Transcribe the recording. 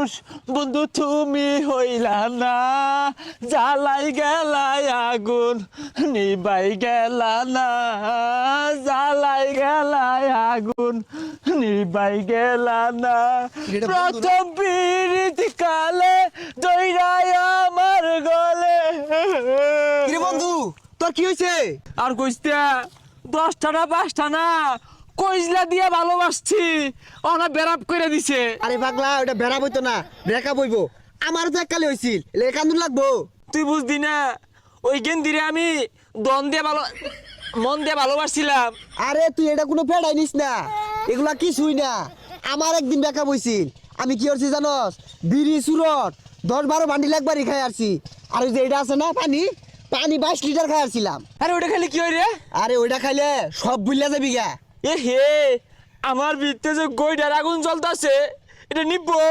মানুষ বন্ধু তুমি হইলা না, জ্বালাই গেলাই আগুন নিবাই গেলা না, জ্বালাই গেলাই আগুন নিবাই গেলা না। প্রথম পিরিতি কালে দইরাই আমার গলে। কিরে বন্ধু তোর কি হয়েছে? আর কইস্তে 10টা না 5টা না কইজলা দিয়ে ভালোবাসছি, ওনা বেরাপ করে দিছে। আরে পাগলা ওটা বেড়া বইতো না, ব্রেকআপ হইবো। আমার তো এককালে হয়েছিল, কান্দুন লাগবো। তুই বুঝদি না ওই গেন্দিরে আমি দন দিয়ে ভালো মন দিয়ে ভালোবাসছিলাম। আরে তুই এটা কোনো ফেড়াই নিস না, এগুলা কিছুই না। আমার একদিন ব্রেকআপ হয়েছিল, আমি কি করছি জানস? বিড়ি সুরট 10-12 বান্ডিল একবারই খাই আসছি। আর ওই যে এটা আছে না পানি, 22 লিটার খাই আসছিলাম। আরে ওটা খালি কি হয় রে? আরে ওইটা খাইলে সব ভুলিয়া যাবি গা। এ হে, আমার ভিতরে যে গইডার আগুন জ্বলতাছে, এটা নিবো।